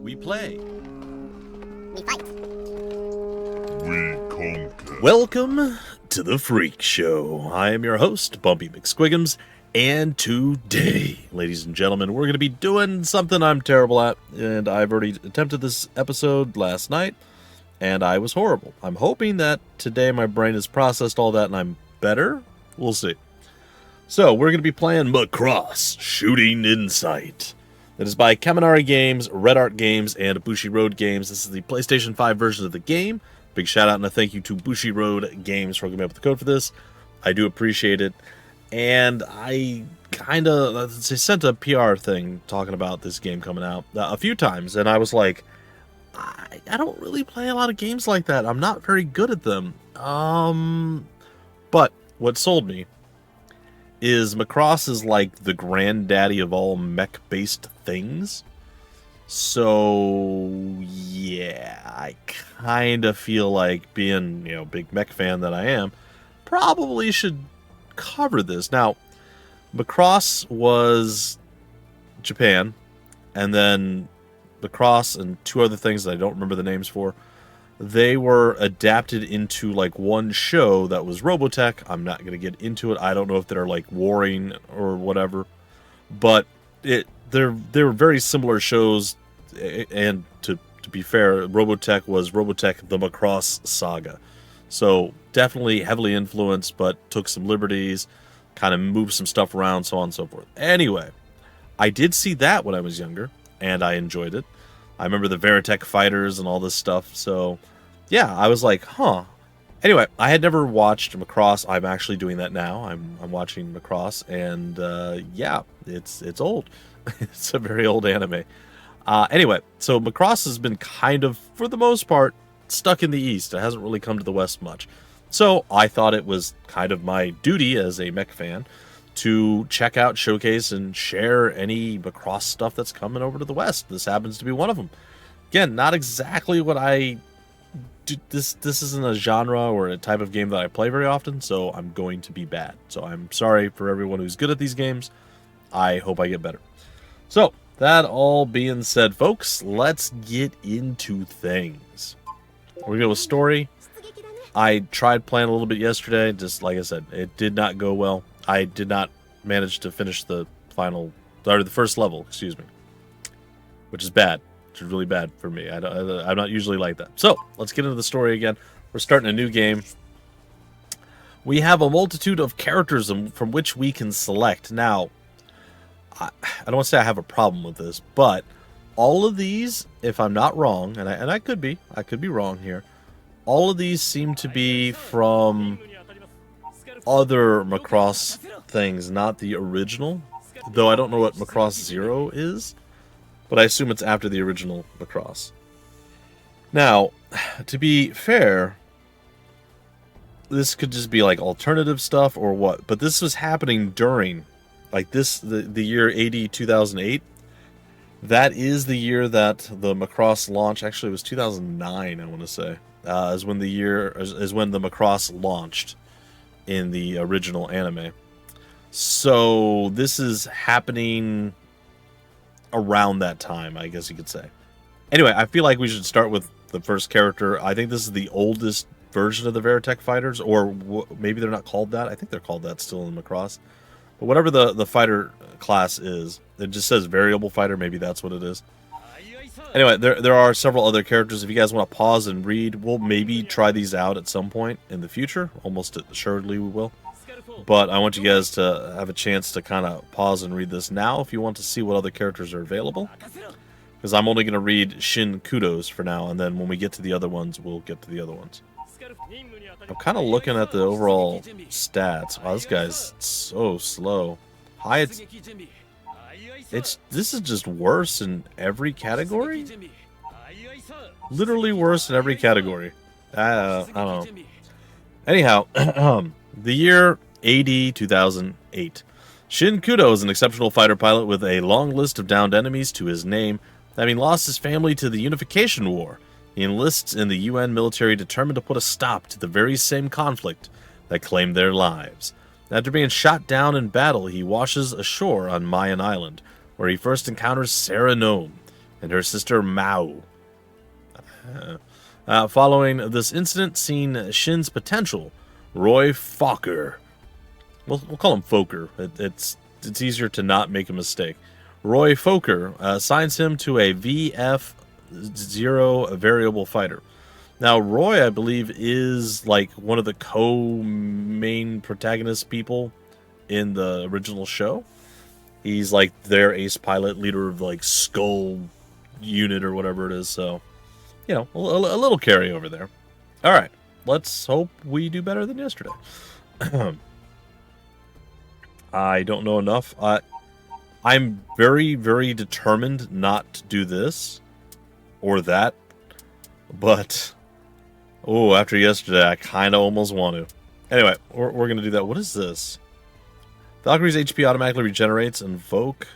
We play. We fight. We conquer. Welcome to the Freak Show. I am your host, Bumpy McSquiggums, and today, ladies and gentlemen, we're going to be doing something I'm terrible at, and I've already attempted this episode last night, and I was horrible. I'm hoping that today my brain has processed all that and I'm better. We'll see. So, we're going to be playing Macross Shooting Insight. That is by Kaminari Games, Red Art Games, and Bushiroad Games. This is the PlayStation 5 version of the game. Big shout out and a thank you to Bushiroad Games for hooking me up with the code for this. I do appreciate it. And I sent a PR thing talking about this game coming out a few times. And I was like, I don't really play a lot of games like that. I'm not very good at them. But what sold me is Macross is like the granddaddy of all mech-based things. So, yeah, I kind of feel like being, big mech fan that I am, probably should cover this. Now, Macross was Japan, and then Macross and two other things that I don't remember the names for, they were adapted into like one show that was Robotech. I'm not going to get into it. I don't know if they're like warring or whatever, but they were very similar shows. And to be fair, Robotech was Robotech the Macross Saga. So definitely heavily influenced, but took some liberties, kind of moved some stuff around, so on and so forth. Anyway, I did see that when I was younger, and I enjoyed it. I remember the Veritech fighters and all this stuff, so yeah, I was like, huh. Anyway, I had never watched Macross. I'm actually doing that now. I'm watching Macross, and yeah, it's old. It's a very old anime. Anyway, so Macross has been kind of, for the most part, stuck in the East. It hasn't really come to the West much. So I thought it was kind of my duty as a mech fan to check out, showcase, and share any Macross stuff that's coming over to the West. This happens to be one of them. Again, not exactly what I do. This isn't a genre or a type of game that I play very often, so I'm going to be bad. So I'm sorry for everyone who's good at these games. I hope I get better. So, that all being said, folks, let's get into things. We're going to go with story. I tried playing a little bit yesterday, just like I said, it did not go well. I did not manage to finish the first level, excuse me, which is bad. Which is really bad for me. I'm not usually like that. So, let's get into the story again. We're starting a new game. We have a multitude of characters from which we can select. Now, I don't want to say I have a problem with this, but all of these, if I'm not wrong, and I could be wrong here, all of these seem to be from other Macross things, not the original. Though I don't know what Macross Zero is, but I assume it's after the original Macross. Now, to be fair, this could just be like alternative stuff or what, but this was happening during, like the year AD 2008. That is the year that the Macross launch, actually it was 2009, I want to say, is when the Macross launched in the original anime. So this is happening around that time, I guess you could say. Anyway, I feel like we should start with the first character. I think this is the oldest version of the Veritech fighters, or maybe they're not called that. I think they're called that still in Macross. But whatever the fighter class is, it just says variable fighter. Maybe that's what it is. Anyway, there are several other characters. If you guys want to pause and read, we'll maybe try these out at some point in the future. Almost assuredly we will. But I want you guys to have a chance to kind of pause and read this now if you want to see what other characters are available. Because I'm only going to read Shin Kudos for now, and then when we get to the other ones, we'll get to the other ones. I'm kind of looking at the overall stats. Wow, this guy's so slow. This is just worse in every category? Literally worse in every category. I don't know. Anyhow, the year AD 2008. Shin Kudo is an exceptional fighter pilot with a long list of downed enemies to his name. Having lost his family to the Unification War, he enlists in the UN military determined to put a stop to the very same conflict that claimed their lives. After being shot down in battle, he washes ashore on Mayan Island, where he first encounters Sarah Nome, and her sister Mao. Following this incident, seeing Shin's potential, Roy Fokker, we'll call him Fokker. It's easier to not make a mistake. Roy Fokker assigns him to a VF-0 variable fighter. Now, Roy, I believe, is like one of the co-main protagonist people in the original show. He's like their ace pilot, leader of like Skull unit or whatever it is. So, you know, a little carryover there. All right, let's hope we do better than yesterday. I don't know enough. I'm very, very determined not to do this or that, but after yesterday, I kind of almost want to. Anyway, we're gonna do that. What is this? Valkyrie's HP automatically regenerates, and Invoke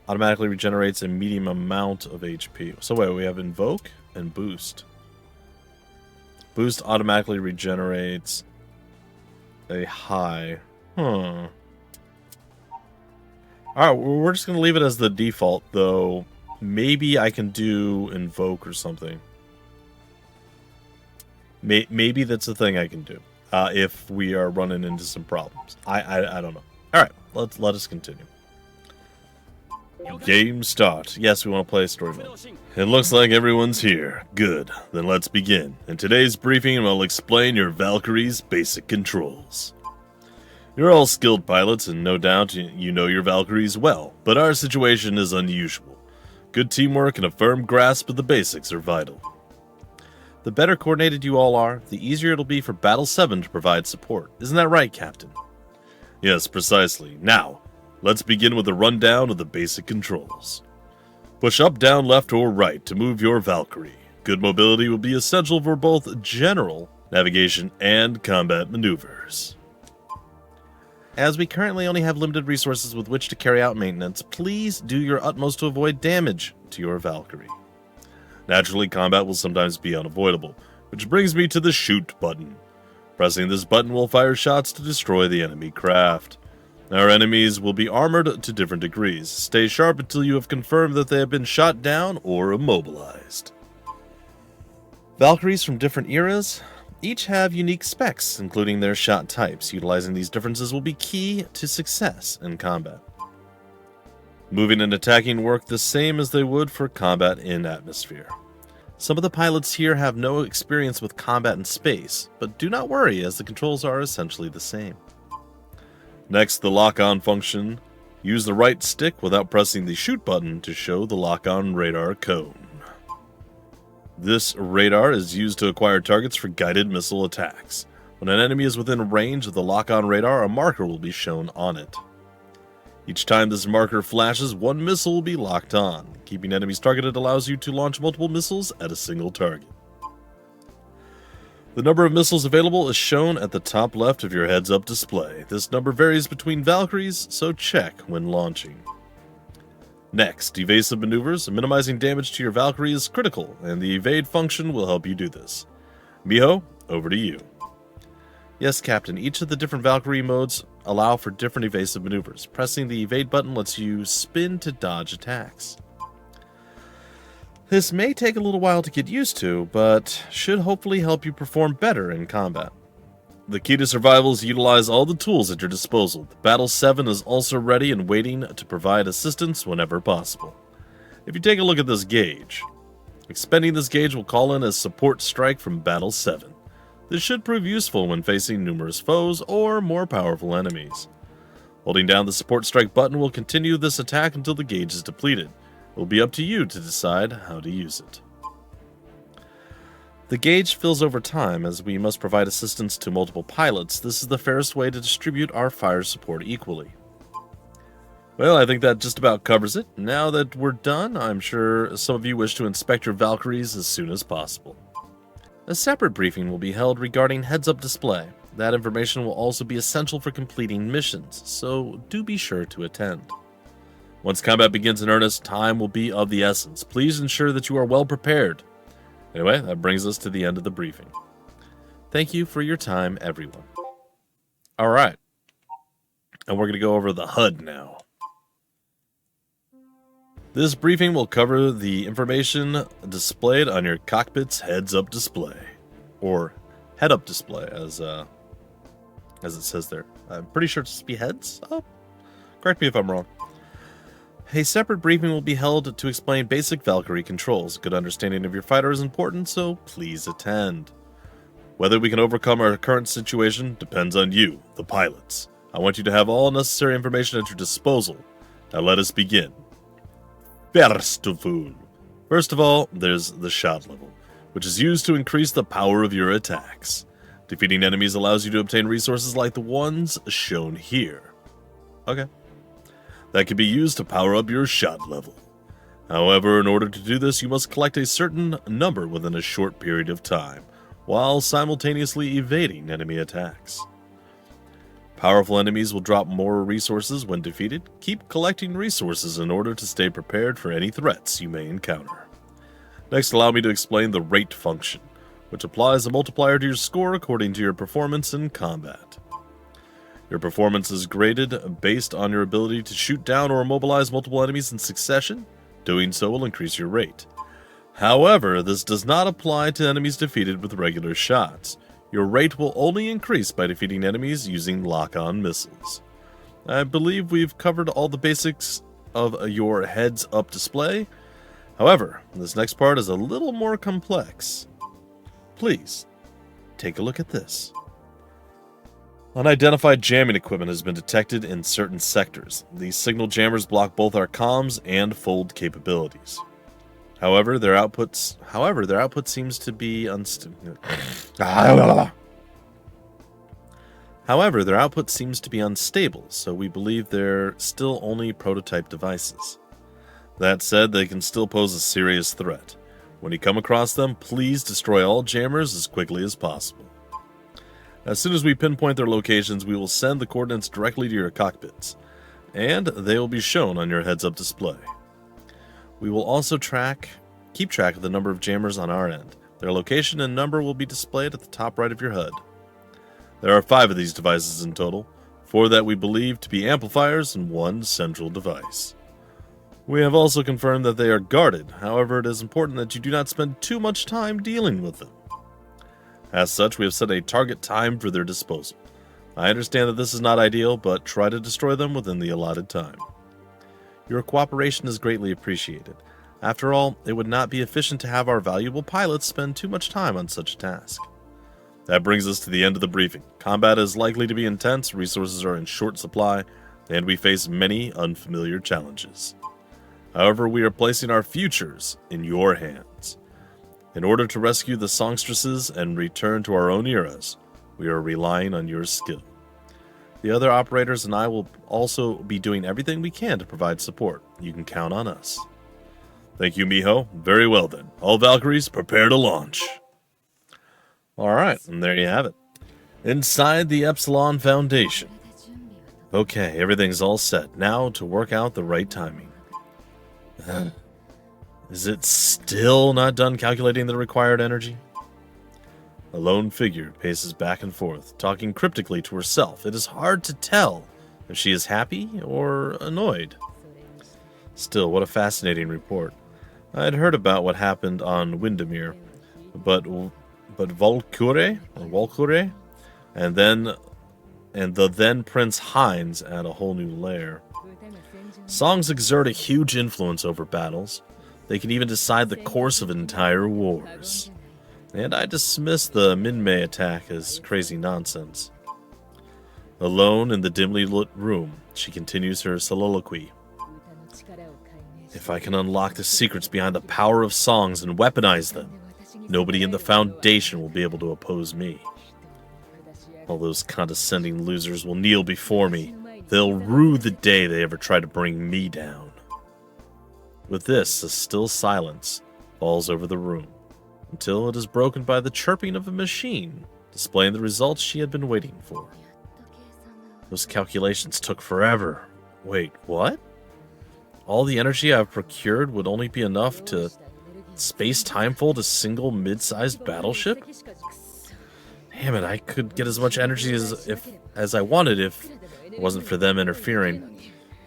automatically regenerates a medium amount of HP. So wait, we have Invoke and Boost. Boost automatically regenerates a high. Alright, we're just going to leave it as the default, though. Maybe I can do Invoke or something. Maybe that's a thing I can do. If we are running into some problems. I don't know. Alright, let us continue. Game start. Yes, we want to play story mode. It looks like everyone's here. Good. Then let's begin. In today's briefing, I'll explain your Valkyrie's basic controls. You're all skilled pilots, and no doubt you know your Valkyries well, but our situation is unusual. Good teamwork and a firm grasp of the basics are vital. The better coordinated you all are, the easier it'll be for Battle 7 to provide support. Isn't that right, Captain? Yes, precisely. Now, let's begin with a rundown of the basic controls. Push up, down, left, or right to move your Valkyrie. Good mobility will be essential for both general navigation and combat maneuvers. As we currently only have limited resources with which to carry out maintenance, please do your utmost to avoid damage to your Valkyrie. Naturally, combat will sometimes be unavoidable, which brings me to the shoot button. Pressing this button will fire shots to destroy the enemy craft. Our enemies will be armored to different degrees. Stay sharp until you have confirmed that they have been shot down or immobilized. Valkyries from different eras each have unique specs, including their shot types. Utilizing these differences will be key to success in combat. Moving and attacking work the same as they would for combat in atmosphere. Some of the pilots here have no experience with combat in space, but do not worry as the controls are essentially the same. Next, the lock-on function. Use the right stick without pressing the shoot button to show the lock-on radar cone. This radar is used to acquire targets for guided missile attacks. When an enemy is within range of the lock-on radar, a marker will be shown on it. Each time this marker flashes, one missile will be locked on. Keeping enemies targeted allows you to launch multiple missiles at a single target. The number of missiles available is shown at the top left of your heads-up display. This number varies between Valkyries, so check when launching. Next, evasive maneuvers. Minimizing damage to your Valkyrie is critical, and the evade function will help you do this. Miho, over to you. Yes, Captain, each of the different Valkyrie modes allow for different evasive maneuvers. Pressing the evade button lets you spin to dodge attacks. This may take a little while to get used to, but should hopefully help you perform better in combat. The key to survival is to utilize all the tools at your disposal. Battle 7 is also ready and waiting to provide assistance whenever possible. If you take a look at this gauge, expending this gauge will call in a support strike from Battle 7. This should prove useful when facing numerous foes or more powerful enemies. Holding down the support strike button will continue this attack until the gauge is depleted. It will be up to you to decide how to use it. The gauge fills over time as we must provide assistance to multiple pilots. This is the fairest way to distribute our fire support equally. Well, I think that just about covers it. Now that we're done, I'm sure some of you wish to inspect your Valkyries as soon as possible. A separate briefing will be held regarding heads-up display. That information will also be essential for completing missions, so do be sure to attend. Once combat begins in earnest, time will be of the essence. Please ensure that you are well prepared. Anyway, that brings us to the end of the briefing. Thank you for your time, everyone. Alright. And we're going to go over the HUD now. This briefing will cover the information displayed on your cockpit's heads-up display. Or head-up display, as it says there. I'm pretty sure it's supposed to be heads up. Correct me if I'm wrong. A separate briefing will be held to explain basic Valkyrie controls. Good understanding of your fighter is important, so please attend. Whether we can overcome our current situation depends on you, the pilots. I want you to have all necessary information at your disposal. Now let us begin. First of all, there's the shot level, which is used to increase the power of your attacks. Defeating enemies allows you to obtain resources like the ones shown here. Okay. That can be used to power up your shot level. However, in order to do this, you must collect a certain number within a short period of time, while simultaneously evading enemy attacks. Powerful enemies will drop more resources when defeated. Keep collecting resources in order to stay prepared for any threats you may encounter. Next, allow me to explain the rate function, which applies a multiplier to your score according to your performance in combat. Your performance is graded based on your ability to shoot down or immobilize multiple enemies in succession. Doing so will increase your rate. However, this does not apply to enemies defeated with regular shots. Your rate will only increase by defeating enemies using lock-on missiles. I believe we've covered all the basics of your heads-up display. However, this next part is a little more complex. Please, take a look at this. Unidentified jamming equipment has been detected in certain sectors. These signal jammers block both our comms and fold capabilities. However, their output seems to be unstable, so we believe they're still only prototype devices. That said, they can still pose a serious threat. When you come across them, please destroy all jammers as quickly as possible. As soon as we pinpoint their locations, we will send the coordinates directly to your cockpits, and they will be shown on your heads-up display. We will also keep track of the number of jammers on our end. Their location and number will be displayed at the top right of your HUD. There are 5 of these devices in total, 4 that we believe to be amplifiers and 1 central device. We have also confirmed that they are guarded, however it is important that you do not spend too much time dealing with them. As such, we have set a target time for their disposal. I understand that this is not ideal, but try to destroy them within the allotted time. Your cooperation is greatly appreciated. After all, it would not be efficient to have our valuable pilots spend too much time on such a task. That brings us to the end of the briefing. Combat is likely to be intense, resources are in short supply, and we face many unfamiliar challenges. However, we are placing our futures in your hands. In order to rescue the songstresses and return to our own eras, we are relying on your skill. The other operators and I will also be doing everything we can to provide support. You can count on us. Thank you, Miho. Very well then. All Valkyries, prepare to launch. Alright, and there you have it. Inside the Epsilon Foundation. Okay, everything's all set. Now to work out the right timing. Is it still not done calculating the required energy? A lone figure paces back and forth, talking cryptically to herself. It is hard to tell if she is happy or annoyed. Still, what a fascinating report. I had heard about what happened on Windermere, but Valkyrie, and the then Prince Heinz add a whole new layer. Songs exert a huge influence over battles. They can even decide the course of entire wars. And I dismiss the Minmay attack as crazy nonsense. Alone in the dimly lit room, she continues her soliloquy. If I can unlock the secrets behind the power of songs and weaponize them, nobody in the Foundation will be able to oppose me. All those condescending losers will kneel before me. They'll rue the day they ever try to bring me down. With this, a still silence falls over the room, until it is broken by the chirping of a machine, displaying the results she had been waiting for. Those calculations took forever. Wait, what? All the energy I've procured would only be enough to space-time-fold a single mid-sized battleship? Damn it, I could get as much energy as I wanted if it wasn't for them interfering.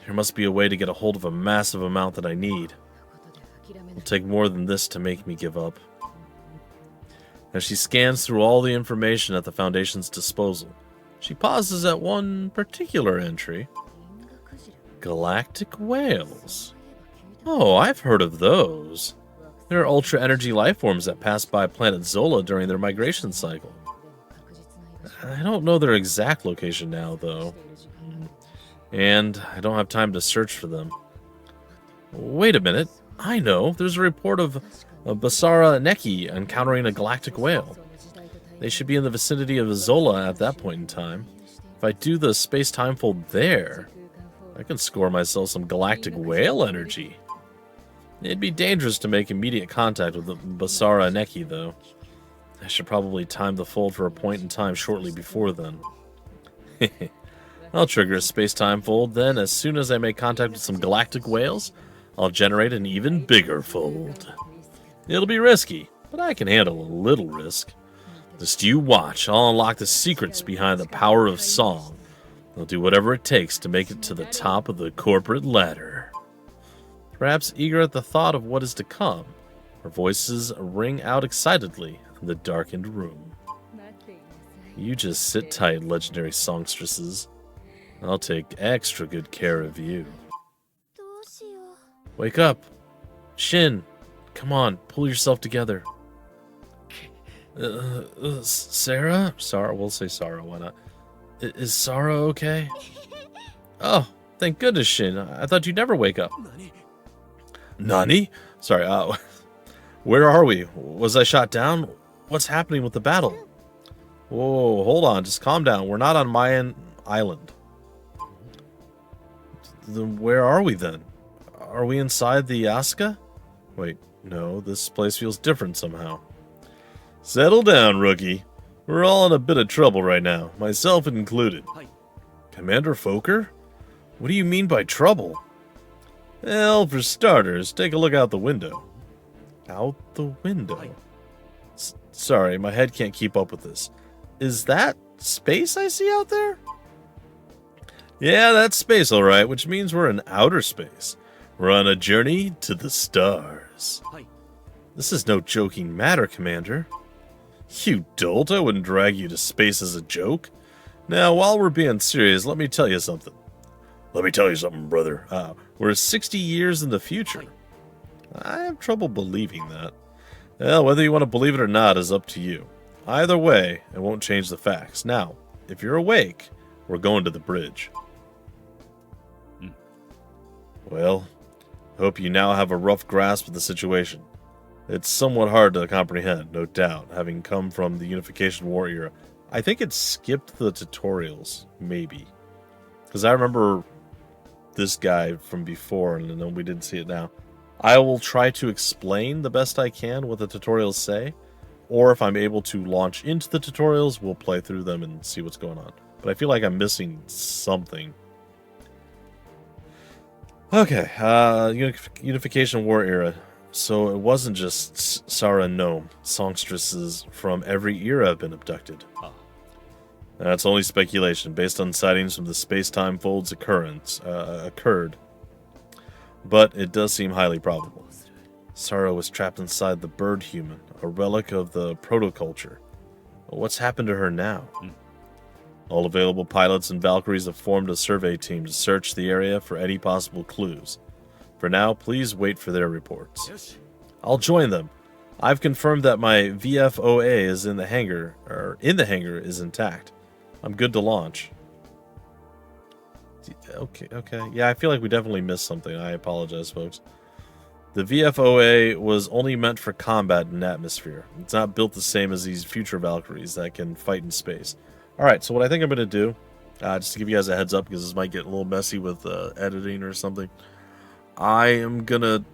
There must be a way to get a hold of a massive amount that I need. It'll take more than this to make me give up. As she scans through all the information at the Foundation's disposal, she pauses at one particular entry. Galactic whales. Oh, I've heard of those. They're ultra-energy lifeforms that pass by planet Zola during their migration cycle. I don't know their exact location now, though. And I don't have time to search for them. Wait a minute. I know. There's a report of Basara Neki encountering a galactic whale. They should be in the vicinity of Zola at that point in time. If I do the space-time fold there, I can score myself some galactic whale energy. It'd be dangerous to make immediate contact with the Basara Neki, though. I should probably time the fold for a point in time shortly before then. I'll trigger a space-time fold, then as soon as I make contact with some galactic whales, I'll generate an even bigger fold. It'll be risky, but I can handle a little risk. Just you watch, I'll unlock the secrets behind the power of song. I'll do whatever it takes to make it to the top of the corporate ladder. Perhaps eager at the thought of what is to come, her voices ring out excitedly in the darkened room. You just sit tight, legendary songstresses. I'll take extra good care of you. Wake up! Shin! Come on, pull yourself together. Sarah? Sarah, we'll say Sarah, why not? Is Sarah okay? Oh, thank goodness, Shin. I thought you'd never wake up. Nani? Sorry, where are we? Was I shot down? What's happening with the battle? Whoa, hold on, just calm down. We're not on Mayan Island. Then where are we then? Are we inside the Asuka? Wait, no, this place feels different somehow. Settle down, rookie. We're all in a bit of trouble right now, myself included. Commander Fokker? What do you mean by trouble? Well, for starters, take a look out the window. Out the window? Sorry, my head can't keep up with this. Is that space I see out there? Yeah, that's space, alright, which means we're in outer space. We're on a journey to the stars. This is no joking matter, Commander. You dolt, I wouldn't drag you to space as a joke. Now, while we're being serious, let me tell you something. Let me tell you something, brother. We're 60 years in the future. I have trouble believing that. Well, whether you want to believe it or not is up to you. Either way, it won't change the facts. Now, if you're awake, we're going to the bridge. Well, I hope you now have a rough grasp of the situation. It's somewhat hard to comprehend, no doubt, having come from the Unification War era. I think it skipped the tutorials, maybe. Because I remember this guy from before, and then we didn't see it now. I will try to explain the best I can what the tutorials say, or if I'm able to launch into the tutorials, we'll play through them and see what's going on. But I feel like I'm missing something. Okay, Unification War era. So it wasn't just Sarah and Gnome. Songstresses from every era have been abducted. That's only speculation, based on sightings from the space-time fold's occurred. But it does seem highly probable. Sarah was trapped inside the bird human, a relic of the protoculture. What's happened to her now? All available pilots and Valkyries have formed a survey team to search the area for any possible clues. For now, please wait for their reports. Yes. I'll join them. I've confirmed that my VFOA is in the hangar, is intact. I'm good to launch. Okay. Yeah, I feel like we definitely missed something. I apologize, folks. The VFOA was only meant for combat in atmosphere. It's not built the same as these future Valkyries that can fight in space. Alright, so what I think I'm going to do, just to give you guys a heads up, because this might get a little messy with editing or something, I am going to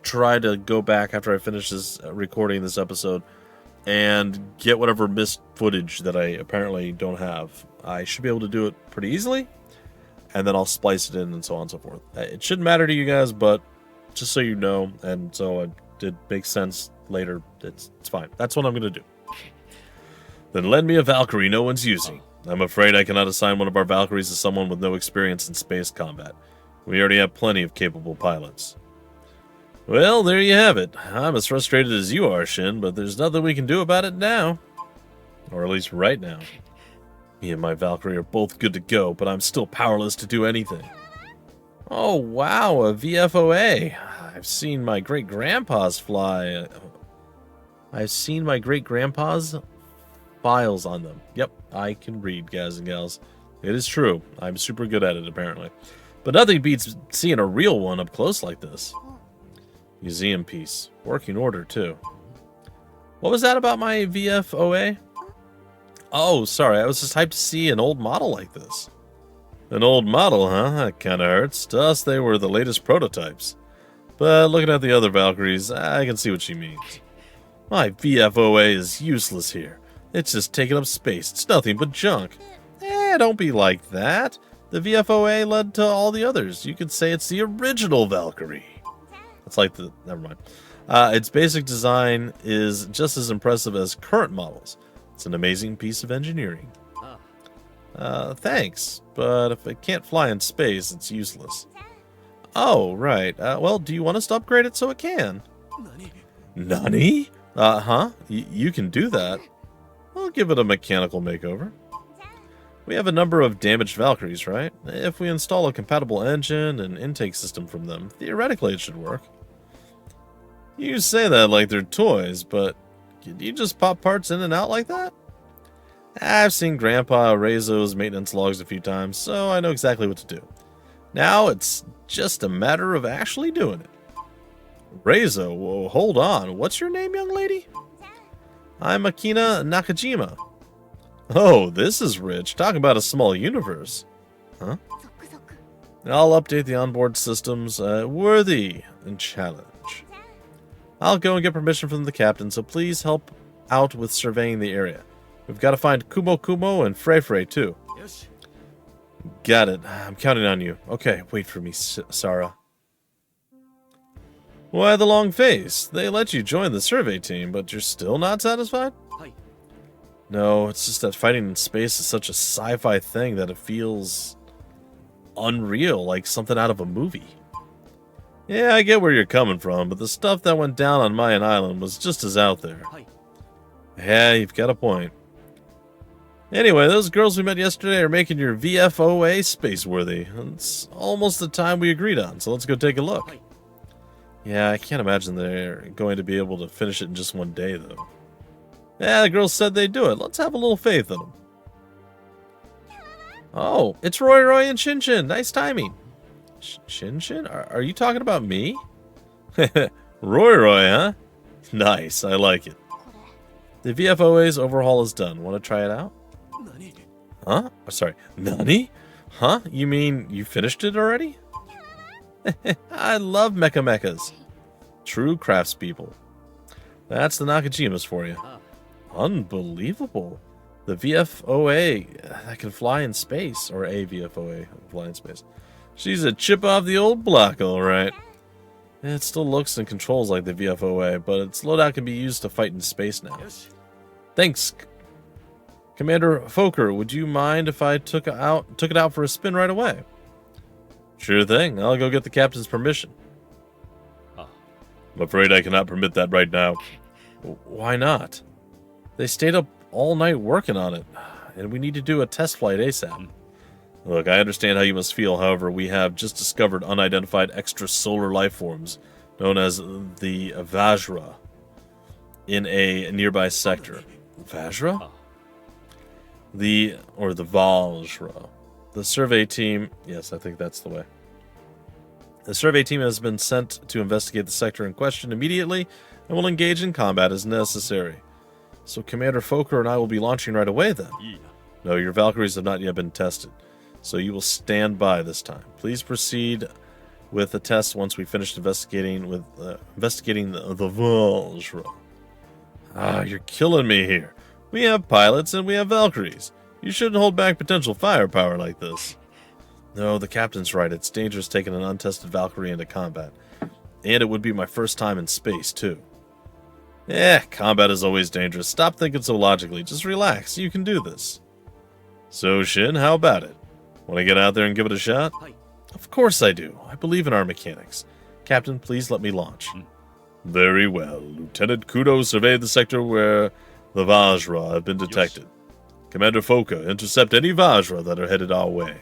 try to go back after I finish this recording this episode and get whatever missed footage that I apparently don't have. I should be able to do it pretty easily, and then I'll splice it in and so on and so forth. It shouldn't matter to you guys, but just so you know, and so it did make sense later, it's fine. That's what I'm going to do. Then lend me a Valkyrie no one's using. I'm afraid I cannot assign one of our Valkyries to someone with no experience in space combat. We already have plenty of capable pilots. Well, there you have it. I'm as frustrated as you are, Shin, but there's nothing we can do about it now. Or at least right now. Me and my Valkyrie are both good to go, but I'm still powerless to do anything. Oh, wow, a VFOA. I've seen my great-grandpa's fly. I've seen my great-grandpa's files on them. Yep, I can read, guys and gals. It is true. I'm super good at it, apparently. But nothing beats seeing a real one up close like this. Museum piece. Working order, too. What was that about my VFOA? Oh, sorry. I was just hyped to see an old model like this. An old model, huh? That kind of hurts. To us, they were the latest prototypes. But looking at the other Valkyries, I can see what she means. My VFOA is useless here. It's just taking up space. It's nothing but junk. Don't be like that. The VFOA led to all the others. You could say it's the original Valkyrie. It's like the... Never mind. Its basic design is just as impressive as current models. It's an amazing piece of engineering. Thanks, but if it can't fly in space, it's useless. Oh, right. Well, do you want us to upgrade it so it can? Nani? Huh? You can do that. I'll give it a mechanical makeover. We have a number of damaged Valkyries, right? If we install a compatible engine and intake system from them, theoretically it should work. You say that like they're toys, but can you just pop parts in and out like that? I've seen Grandpa erase those maintenance logs a few times, so I know exactly what to do. Now it's just a matter of actually doing it. Reizo, whoa, hold on. What's your name, young lady? I'm Akina Nakajima. Oh, this is rich. Talk about a small universe. Huh? I'll update the onboard systems. Worthy and challenge. I'll go and get permission from the captain, so please help out with surveying the area. We've got to find Kumo Kumo and Frey Frey, too. Yes. Got it. I'm counting on you. Okay, wait for me, Sarah. Why the long face? They let you join the survey team, but you're still not satisfied? Hi. No, it's just that fighting in space is such a sci-fi thing that it feels unreal, like something out of a movie. Yeah, I get where you're coming from, but the stuff that went down on Mayan Island was just as out there. Hi. Yeah, you've got a point. Anyway, those girls we met yesterday are making your VFOA space-worthy. It's almost the time we agreed on, so let's go take a look. Hi. Yeah, I can't imagine they're going to be able to finish it in just one day, though. Yeah, the girls said they'd do it. Let's have a little faith in them. Oh, it's Roy Roy and Shin Shin. Nice timing. Shin Shin? Are you talking about me? Roy Roy, huh? Nice, I like it. The VFOA's overhaul is done. Want to try it out? Nani? Huh? Oh, sorry. Nani? Huh? You mean you finished it already? I love mecha mechas. True craftspeople. That's the Nakajimas for you. Unbelievable. The VFOA that can fly in space. Or a VFOA that can fly in space. She's a chip off the old block, alright. It still looks and controls like the VFOA, but its loadout can be used to fight in space now. Yes. Thanks, Commander Fokker. Would you mind if I took it out for a spin right away? Sure thing. I'll go get the captain's permission. I'm afraid I cannot permit that right now. Why not? They stayed up all night working on it, and we need to do a test flight ASAP. Look, I understand how you must feel. However, we have just discovered unidentified extrasolar life forms known as the Vajra in a nearby sector. Vajra? The Vajra. The survey team... Yes, I think that's the way. The survey team has been sent to investigate the sector in question immediately and will engage in combat as necessary. So Commander Fokker and I will be launching right away then. Yeah. No, your Valkyries have not yet been tested, so you will stand by this time. Please proceed with the test once we finish investigating the Vajra. You're killing me here. We have pilots and we have Valkyries. You shouldn't hold back potential firepower like this. No, the captain's right. It's dangerous taking an untested Valkyrie into combat. And it would be my first time in space, too. Combat is always dangerous. Stop thinking so logically. Just relax. You can do this. So, Shin, how about it? Want to get out there and give it a shot? Hi. Of course I do. I believe in our mechanics. Captain, please let me launch. Very well. Lieutenant Kudo surveyed the sector where the Vajra have been detected. Commander Foka, intercept any Vajra that are headed our way.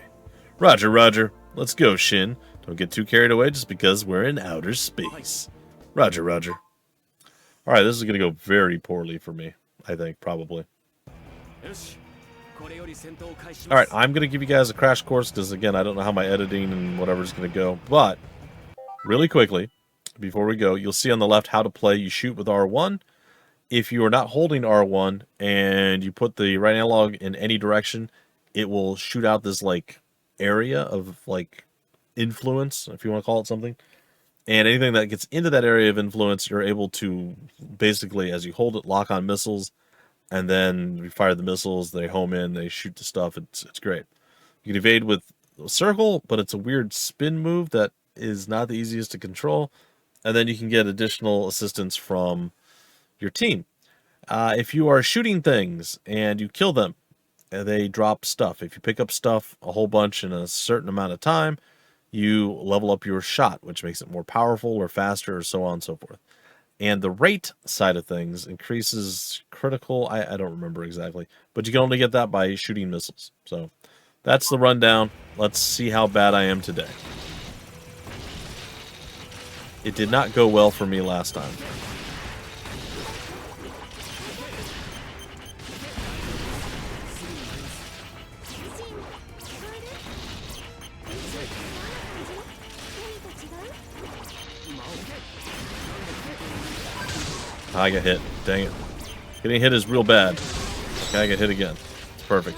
Roger, roger. Let's go, Shin. Don't get too carried away just because we're in outer space. Roger, roger. Alright, this is going to go very poorly for me, I think, probably. Alright, I'm going to give you guys a crash course because, again, I don't know how my editing and whatever is going to go. But, really quickly, before we go, you'll see on the left how to play. You shoot with R1. If you are not holding R1 and you put the right analog in any direction, it will shoot out this, like, area of, like, influence, if you want to call it something. And anything that gets into that area of influence, you're able to basically, as you hold it, lock on missiles, and then you fire the missiles, they home in, they shoot the stuff. It's great. You can evade with a circle, but it's a weird spin move that is not the easiest to control. And then you can get additional assistance from your team. If you are shooting things and you kill them, they drop stuff. If you pick up stuff a whole bunch in a certain amount of time, you level up your shot, which makes it more powerful or faster or so on and so forth. And the rate side of things increases critical. I don't remember exactly, but you can only get that by shooting missiles. So that's the rundown. Let's see how bad I am today. It did not go well for me last time. I got hit. Dang it. Getting hit is real bad. Okay, I got hit again. It's perfect.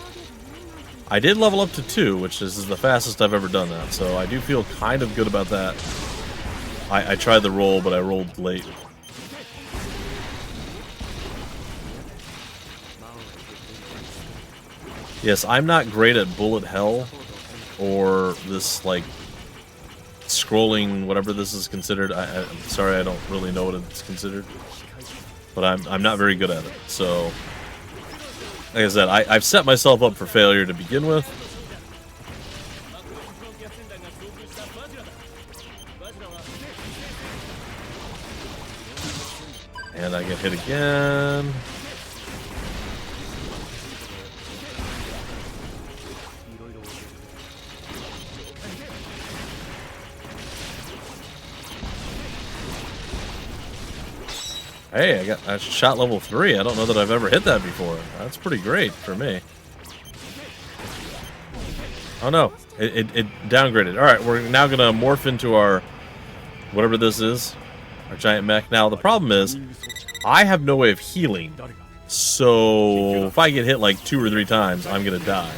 I did level up to 2, which is the fastest I've ever done that, so I do feel kind of good about that. I tried the roll, but I rolled late. Yes, I'm not great at bullet hell or this, like, scrolling, whatever this is considered. I'm sorry, I don't really know what it's considered. But I'm not very good at it. So, like I said, I've set myself up for failure to begin with. And I get hit again. Hey, I shot level 3. I don't know that I've ever hit that before. That's pretty great for me. Oh no, it downgraded. Alright, we're now going to morph into our, whatever this is, our giant mech. Now, the problem is, I have no way of healing. So, if I get hit like 2 or 3 times, I'm going to die.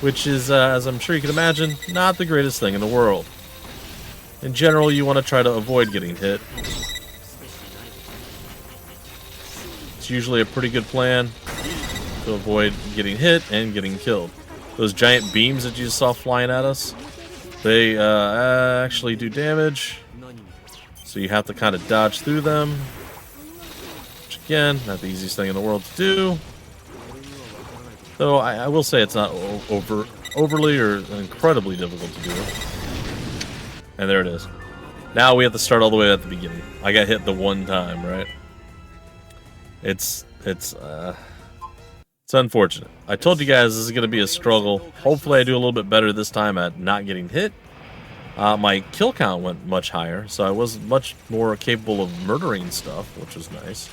Which is, as I'm sure you can imagine, not the greatest thing in the world. In general, you want to try to avoid getting hit. It's usually a pretty good plan to avoid getting hit and getting killed. Those giant beams that you just saw flying at us, they actually do damage. So you have to kind of dodge through them. Which again, not the easiest thing in the world to do. Though I will say it's not overly or incredibly difficult to do. And there it is. Now we have to start all the way at the beginning. I got hit the one time, right? It's unfortunate. I told you guys this is going to be a struggle. Hopefully I do a little bit better this time at not getting hit. My kill count went much higher, so I was much more capable of murdering stuff, which was nice.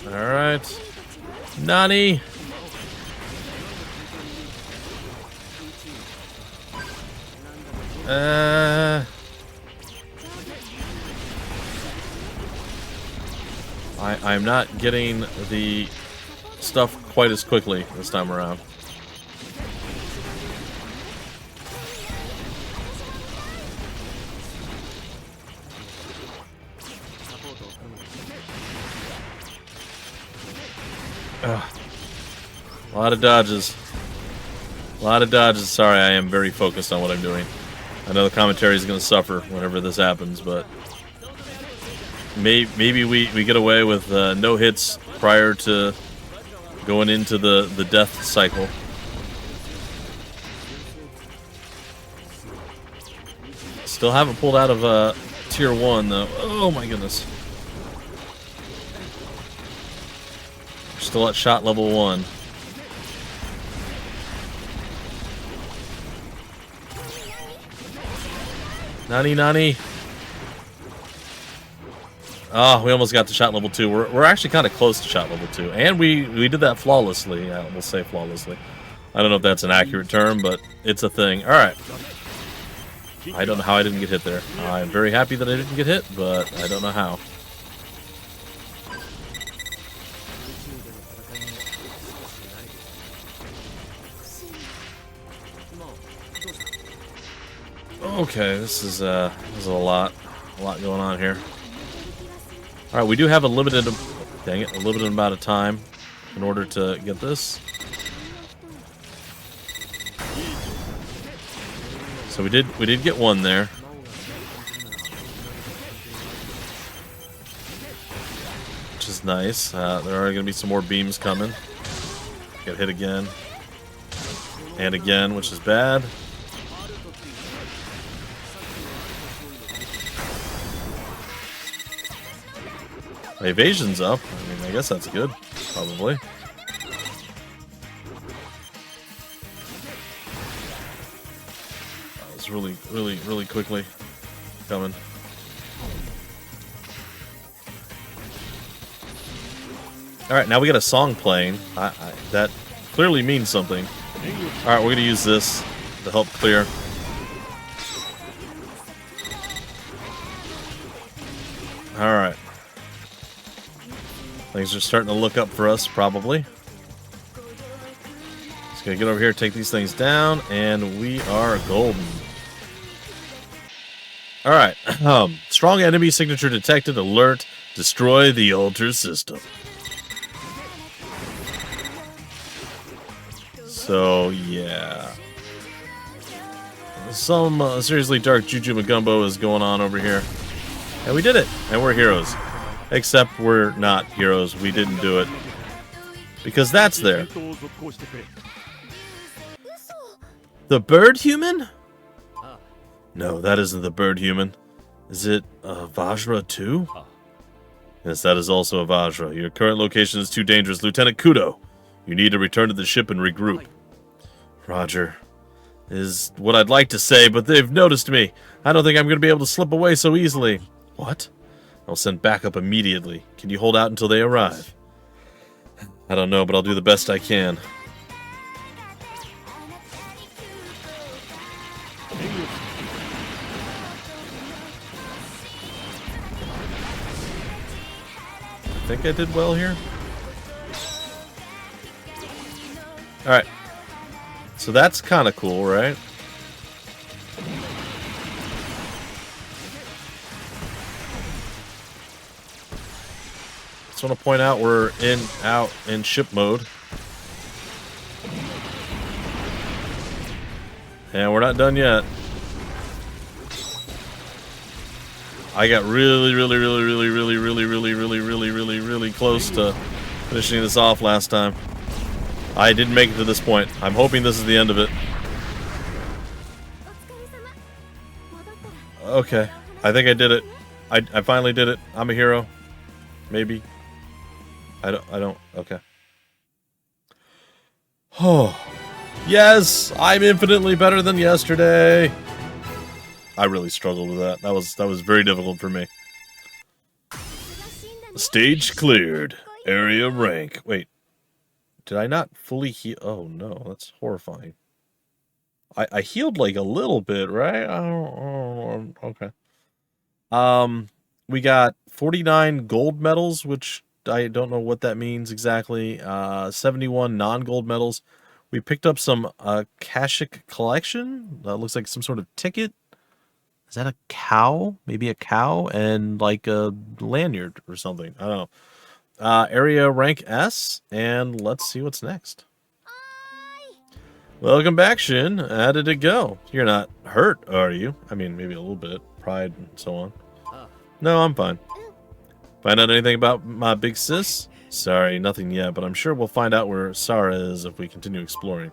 Alright. Nani! I'm not getting the stuff quite as quickly this time around. Ugh. A lot of dodges. A lot of dodges. Sorry, I am very focused on what I'm doing. I know the commentary is going to suffer whenever this happens, but maybe we get away with no hits prior to going into the death cycle. Still haven't pulled out of tier 1 though. Oh my goodness. We're still at shot level 1. Nani. Oh, we almost got to shot level 2. We're actually kind of close to shot level 2. And we did that flawlessly. Yeah, we'll say flawlessly. I don't know if that's an accurate term, but it's a thing. Alright. I don't know how I didn't get hit there. I'm very happy that I didn't get hit, but I don't know how. Okay, this is a lot going on here. All right, we do have a limited, dang it, a limited amount of time in order to get this. So we did get one there. Which is nice. There are going to be some more beams coming. Get hit again. And again, which is bad. My evasion's up. I mean, I guess that's good. Probably. It's really quickly coming. Alright, now we got a song playing. That clearly means something. Alright, we're going to use this to help clear. Alright. Things are starting to look up for us, probably. Just going to get over here, take these things down, and we are golden. Alright. Strong enemy signature detected. Alert. Destroy the altar system. So, yeah. Some seriously dark Juju Magumbo is going on over here. And we did it. And we're heroes. Except we're not heroes. We didn't do it. Because that's there. The bird human? No, that isn't the bird human. Is it Vajra too? Yes, that is also a Vajra. Your current location is too dangerous. Lieutenant Kudo, you need to return to the ship and regroup. Roger. Is what I'd like to say, but they've noticed me. I don't think I'm going to be able to slip away so easily. What? I'll send backup immediately. Can you hold out until they arrive? I don't know, but I'll do the best I can. I think I did well here. Alright. So that's kind of cool, right? Just want to point out we're out in ship mode. And we're not done yet. I got really close to finishing this off last time. I didn't make it to this point. I'm hoping this is the end of it. Okay. I think I did it. I finally did it. I'm a hero. Maybe. I don't. Okay. Oh. Yes! I'm infinitely better than yesterday! I really struggled with that. That was very difficult for me. Stage cleared. Area rank. Wait. Did I not fully heal? Oh no, that's horrifying. I healed like a little bit, right? Okay. We got 49 gold medals, which I don't know what that means exactly. 71 non-gold medals. We picked up some Akashic collection. That looks like some sort of ticket. Is that a cow? Maybe a cow and like a lanyard or something. I don't know. Area rank S, and let's see what's next. Welcome back, Shin. How did it go? You're not hurt, are you? I mean, maybe a little bit. Pride and so on. No, I'm fine. Find out anything about my big sis? Sorry, nothing yet, but I'm sure we'll find out where Sarah is if we continue exploring.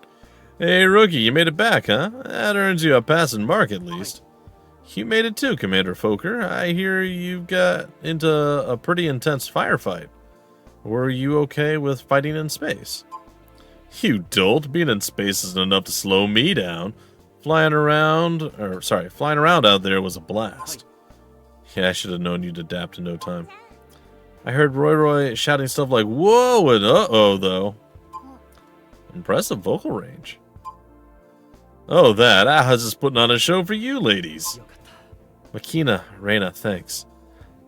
Hey, rookie, you made it back, huh? That earns you a passing mark, at least. You made it too, Commander Foker. I hear you got into a pretty intense firefight. Were you okay with fighting in space? You dolt, being in space isn't enough to slow me down. Flying around out there was a blast. Yeah, I should have known you'd adapt in no time. I heard Roy shouting stuff like, whoa and uh-oh, though. Impressive vocal range. Oh, that. I was just putting on a show for you, ladies. Makina, Reina, thanks.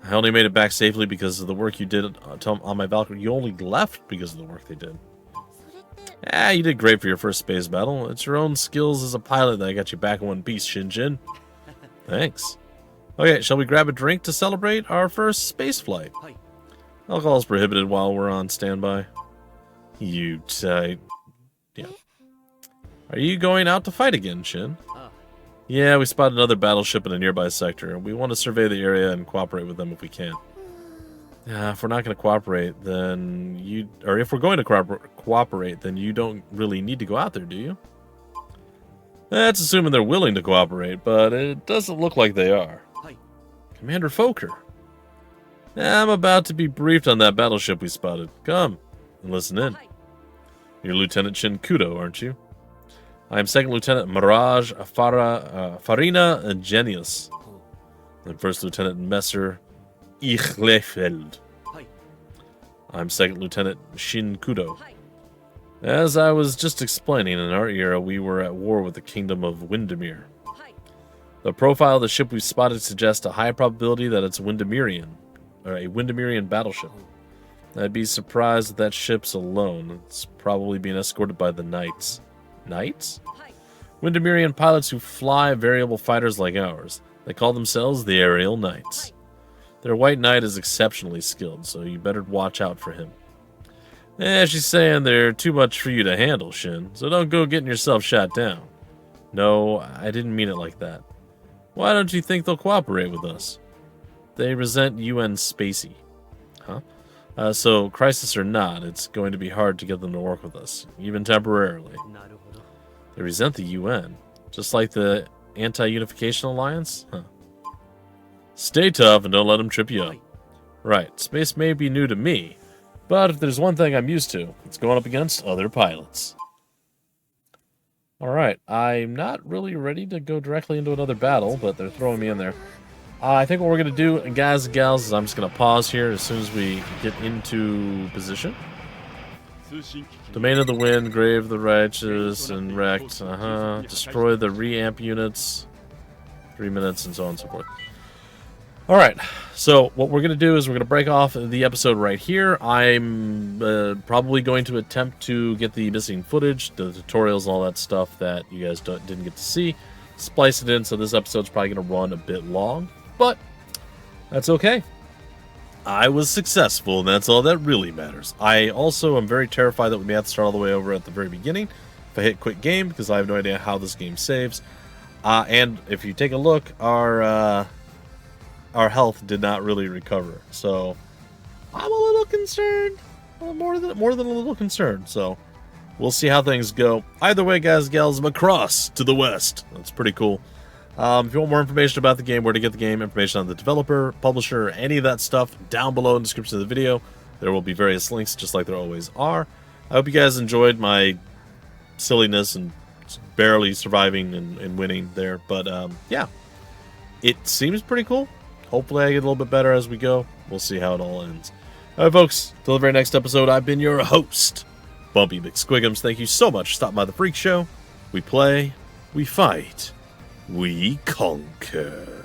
I only made it back safely because of the work you did on my Valkyrie. You only left because of the work they did. You did great for your first space battle. It's your own skills as a pilot that got you back in one piece, Shinjin. Thanks. Okay, shall we grab a drink to celebrate our first space flight? Alcohol is prohibited while we're on standby. You tight. Yeah. Are you going out to fight again, Shin? Yeah, we spotted another battleship in a nearby sector. We want to survey the area and cooperate with them if we can. If we're not going to cooperate, then if we're going to cooperate, then you don't really need to go out there, do you? That's assuming they're willing to cooperate, but it doesn't look like they are. Commander Foker. I'm about to be briefed on that battleship we spotted. Come and listen in. You're Lieutenant Shin Kudo, aren't you? I'm Second Lieutenant Mirage Farina Genius. I'm First Lieutenant Messer Ichlefeld. I'm Second Lieutenant Shin Kudo. As I was just explaining, in our era we were at war with the Kingdom of Windermere. The profile of the ship we spotted suggests a high probability that it's Windermerean, or a Windermerean battleship. I'd be surprised if that ship's alone. It's probably being escorted by the Knights. Knights? Windermerean pilots who fly variable fighters like ours. They call themselves the Aerial Knights. Their White Knight is exceptionally skilled, so you better watch out for him. She's saying they're too much for you to handle, Shin, so don't go getting yourself shot down. No, I didn't mean it like that. Why don't you think they'll cooperate with us? They resent UN Spacey. Huh? So, crisis or not, it's going to be hard to get them to work with us, even temporarily. They resent the UN, just like the Anti-Unification Alliance? Huh. Stay tough and don't let them trip you up. Right, space may be new to me, but if there's one thing I'm used to, it's going up against other pilots. Alright, I'm not really ready to go directly into another battle, but they're throwing me in there. I think what we're going to do, guys and gals, is I'm just going to pause here as soon as we get into position. Domain of the Wind, Grave of the Righteous, and Wrecked. Destroy the re-amp units. 3 minutes, and so on and so forth. Alright, so what we're going to do is we're going to break off the episode right here. I'm probably going to attempt to get the missing footage, the tutorials and all that stuff that you guys didn't get to see. Splice it in, so this episode's probably going to run a bit long, but that's okay. I was successful, and that's all that really matters. I also am very terrified that we may have to start all the way over at the very beginning if I hit quit game, because I have no idea how this game saves. And if you take a look, our health did not really recover, so I'm a little concerned. More than a little concerned. So we'll see how things go. Either way, guys, gals, Macross to the west. That's pretty cool. If you want more information about the game, where to get the game, information on the developer, publisher, any of that stuff, down below in the description of the video. There will be various links, just like there always are. I hope you guys enjoyed my silliness and barely surviving and winning there. But yeah, it seems pretty cool. Hopefully I get a little bit better as we go. We'll see how it all ends. All right, folks, till the very next episode, I've been your host, Bumpy McSquigums. Thank you so much for stopping by the Freak Show. We play, we fight, we conquer.